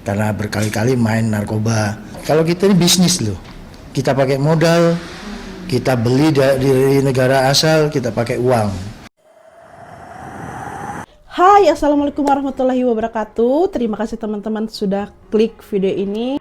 karena berkali-kali main narkoba. Kalau kita ini bisnis loh, kita pakai modal, kita beli dari negara asal, kita pakai uang. Hai, assalamualaikum warahmatullahi wabarakatuh. Terima kasih teman-teman sudah klik video ini.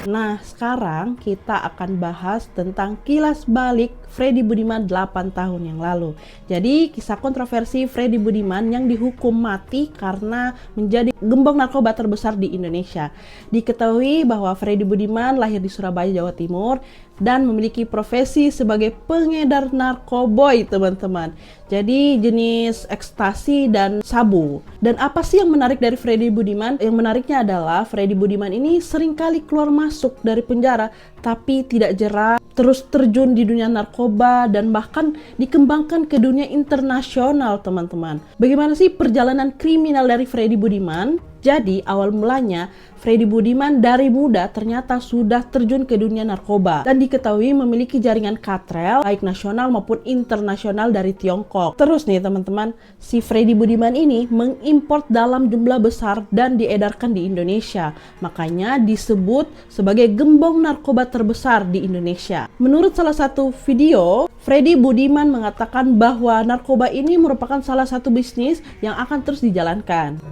Nah, sekarang kita akan bahas tentang kilas balik Freddy Budiman 8 tahun yang lalu. Jadi, kisah kontroversi Freddy Budiman yang dihukum mati karena menjadi gembong narkoba terbesar di Indonesia. Diketahui bahwa Freddy Budiman lahir di Surabaya, Jawa Timur dan memiliki profesi sebagai pengedar narkoboy, teman-teman. Jadi jenis ekstasi dan sabu. Dan apa sih yang menarik dari Freddy Budiman? Yang menariknya adalah Freddy Budiman ini seringkali keluar masuk dari penjara tapi tidak jera, terus terjun di dunia narkoba dan bahkan dikembangkan ke dunia internasional, teman-teman. Bagaimana sih perjalanan kriminal dari Freddy Budiman? Jadi awal mulanya Freddy Budiman dari muda ternyata sudah terjun ke dunia narkoba dan diketahui memiliki jaringan kartel baik nasional maupun internasional dari Tiongkok. Terus nih teman-teman, si Freddy Budiman ini mengimport dalam jumlah besar dan diedarkan di Indonesia. Makanya disebut sebagai gembong narkoba terbesar di Indonesia. Menurut salah satu video, Freddy Budiman mengatakan bahwa narkoba ini merupakan salah satu bisnis yang akan terus dijalankan.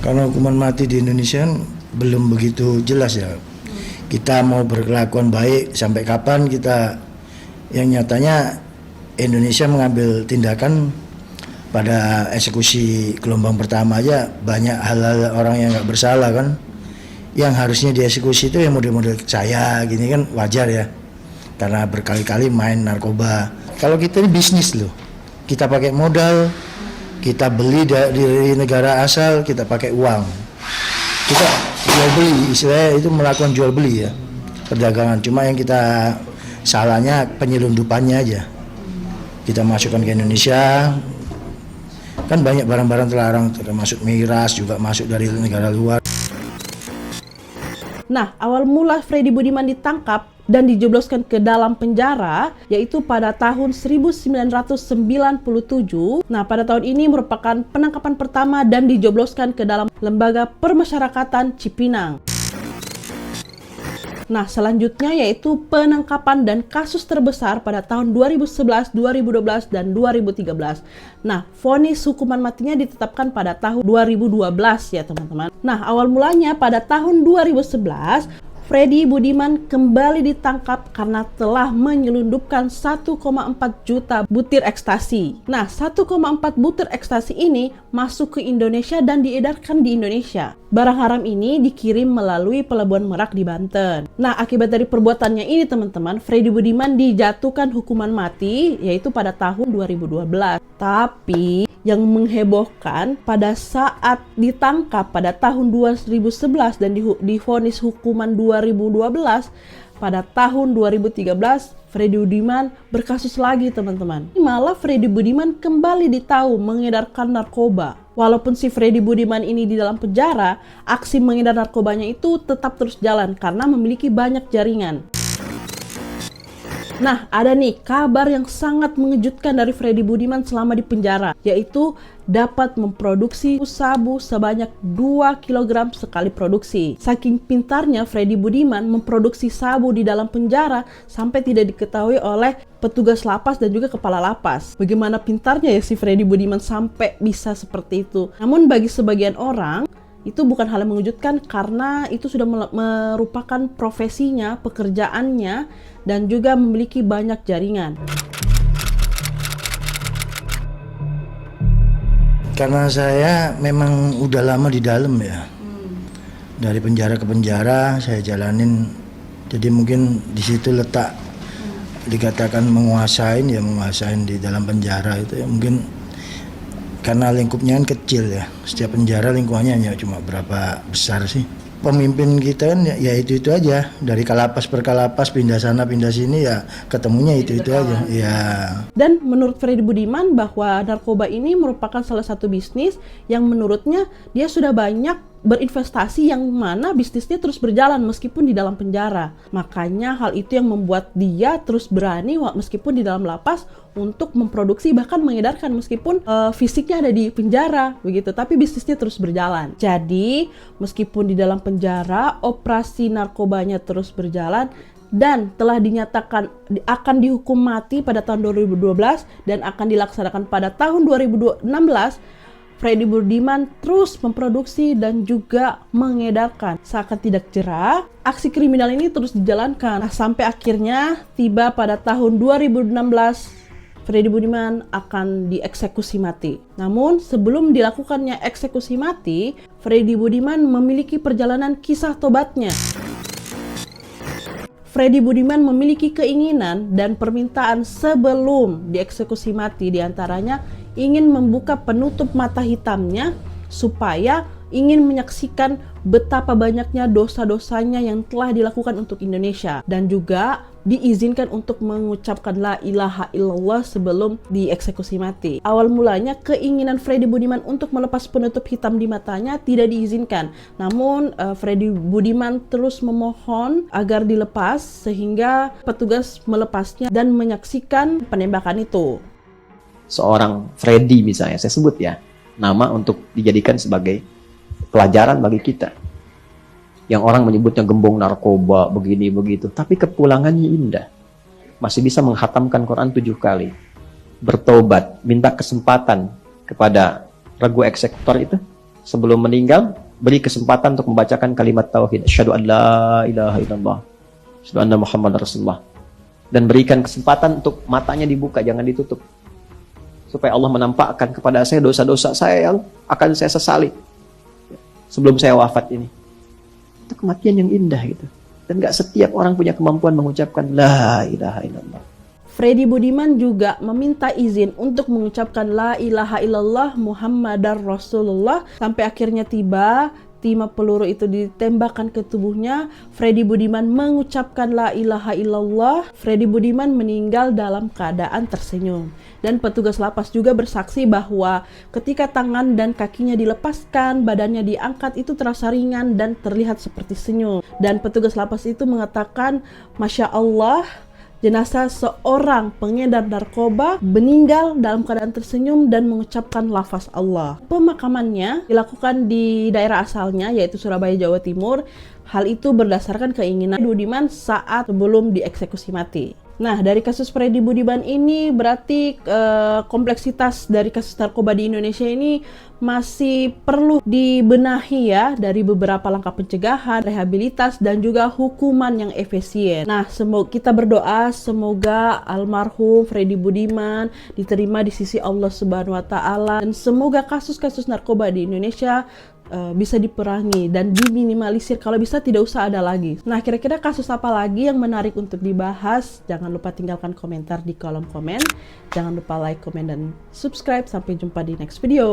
Karena hukuman mati di Indonesia belum begitu jelas ya. Kita mau berkelakuan baik sampai kapan kita, yang nyatanya Indonesia mengambil tindakan pada eksekusi gelombang pertama aja banyak hal-hal orang yang nggak bersalah kan. Yang harusnya dieksekusi itu yang model-model saya gini kan wajar ya. Karena berkali-kali main narkoba. Kalau kita ini bisnis loh, kita pakai modal, kita beli dari negara asal, kita pakai uang. Kita jual beli, istilahnya itu melakukan jual beli ya, perdagangan. Cuma yang kita salahnya penyelundupannya aja. Kita masukkan ke Indonesia, kan banyak barang-barang terlarang, termasuk miras juga masuk dari negara luar. Nah, awal mula Freddy Budiman ditangkap dan dijebloskan ke dalam penjara yaitu pada tahun 1997. Nah, pada tahun ini merupakan penangkapan pertama dan dijebloskan ke dalam Lembaga Permasyarakatan Cipinang. Nah, selanjutnya yaitu penangkapan dan kasus terbesar pada tahun 2011, 2012, dan 2013. Nah, vonis hukuman matinya ditetapkan pada tahun 2012 ya teman-teman. Nah, awal mulanya pada tahun 2011, Freddy Budiman kembali ditangkap karena telah menyelundupkan 1,4 juta butir ekstasi. Nah, 1,4 butir ekstasi ini masuk ke Indonesia dan diedarkan di Indonesia. Barang haram ini dikirim melalui Pelabuhan Merak di Banten. Nah, akibat dari perbuatannya ini teman-teman, Freddy Budiman dijatuhkan hukuman mati yaitu pada tahun 2012. Tapi yang menghebohkan pada saat ditangkap pada tahun 2011 dan divonis hukuman 2012, pada tahun 2013 Freddy Budiman berkasus lagi teman-teman. Malah Freddy Budiman kembali ditahu mengedarkan narkoba. Walaupun si Freddy Budiman ini di dalam penjara, aksi mengedar narkobanya itu tetap terus jalan karena memiliki banyak jaringan. Nah, ada nih kabar yang sangat mengejutkan dari Freddy Budiman selama di penjara, yaitu dapat memproduksi sabu sebanyak 2 kg sekali produksi. Saking pintarnya Freddy Budiman memproduksi sabu di dalam penjara sampai tidak diketahui oleh petugas lapas dan juga kepala lapas. Bagaimana pintarnya ya si Freddy Budiman sampai bisa seperti itu. Namun bagi sebagian orang, itu bukan hal yang mengejutkan karena itu sudah merupakan profesinya, pekerjaannya, dan juga memiliki banyak jaringan. Karena saya memang udah lama di dalam ya, dari penjara ke penjara saya jalanin, jadi mungkin di situ letak dikatakan menguasain di dalam penjara itu ya, mungkin karena lingkupnya kan kecil ya, setiap penjara lingkungannya hanya cuma berapa besar sih. Pemimpin kita kan ya itu aja, dari kalapas per kalapas pindah sana pindah sini ya ketemunya itu aja ya. Dan menurut Freddy Budiman bahwa narkoba ini merupakan salah satu bisnis yang menurutnya dia sudah banyak berinvestasi yang mana bisnisnya terus berjalan meskipun di dalam penjara. Makanya hal itu yang membuat dia terus berani meskipun di dalam lapas untuk memproduksi bahkan mengedarkan meskipun fisiknya ada di penjara begitu, tapi bisnisnya terus berjalan. Jadi meskipun di dalam penjara, operasi narkobanya terus berjalan dan telah dinyatakan akan dihukum mati pada tahun 2012 dan akan dilaksanakan pada tahun 2016. Freddy Budiman terus memproduksi dan juga mengedarkan. Seakan tidak jerah, aksi kriminal ini terus dijalankan. Nah, sampai akhirnya tiba pada tahun 2016, Freddy Budiman akan dieksekusi mati. Namun sebelum dilakukannya eksekusi mati, Freddy Budiman memiliki perjalanan kisah tobatnya. Freddy Budiman memiliki keinginan dan permintaan sebelum dieksekusi mati, diantaranya ingin membuka penutup mata hitamnya supaya ingin menyaksikan betapa banyaknya dosa-dosanya yang telah dilakukan untuk Indonesia dan juga diizinkan untuk mengucapkan la ilaha illallah sebelum dieksekusi mati. Awal mulanya keinginan Freddy Budiman untuk melepas penutup hitam di matanya tidak diizinkan. Namun Freddy Budiman terus memohon agar dilepas sehingga petugas melepasnya dan menyaksikan penembakan itu. Seorang Freddy misalnya, saya sebut ya, nama untuk dijadikan sebagai pelajaran bagi kita. Yang orang menyebutnya gembong narkoba, begini begitu, tapi kepulangannya indah. Masih bisa menghatamkan Quran 7 kali. Bertobat, minta kesempatan kepada regu eksekutor itu. Sebelum meninggal, beri kesempatan untuk membacakan kalimat tauhid. Asyhadu an la ilaha illallah. Asyhadu anna Muhammad Rasulullah. Dan berikan kesempatan untuk matanya dibuka, jangan ditutup. Supaya Allah menampakkan kepada saya dosa-dosa saya yang akan saya sesali sebelum saya wafat ini. Itu kematian yang indah gitu. Dan gak setiap orang punya kemampuan mengucapkan la ilaha illallah. Freddy Budiman juga meminta izin untuk mengucapkan la ilaha illallah Muhammadar Rasulullah sampai akhirnya tiba. Timah peluru itu ditembakkan ke tubuhnya. Freddy Budiman mengucapkan la ilaha illallah. Freddy Budiman meninggal dalam keadaan tersenyum. Dan petugas lapas juga bersaksi bahwa ketika tangan dan kakinya dilepaskan, badannya diangkat itu terasa ringan dan terlihat seperti senyum. Dan petugas lapas itu mengatakan, Masya Allah, jenazah seorang pengedar narkoba meninggal dalam keadaan tersenyum dan mengucapkan lafaz Allah. Pemakamannya dilakukan di daerah asalnya yaitu Surabaya, Jawa Timur. Hal itu berdasarkan keinginan Budiman saat sebelum dieksekusi mati. Nah, dari kasus Freddy Budiman ini berarti kompleksitas dari kasus narkoba di Indonesia ini masih perlu dibenahi ya, dari beberapa langkah pencegahan, rehabilitas, dan juga hukuman yang efisien. Nah, kita berdoa semoga almarhum Freddy Budiman diterima di sisi Allah Subhanahu wa Ta'ala, dan semoga kasus-kasus narkoba di Indonesia bisa diperangi dan diminimalisir, kalau bisa tidak usah ada lagi. Nah, kira-kira kasus apa lagi yang menarik untuk dibahas? Jangan lupa tinggalkan komentar di kolom komen. Jangan lupa like, komen, dan subscribe. Sampai jumpa di next video.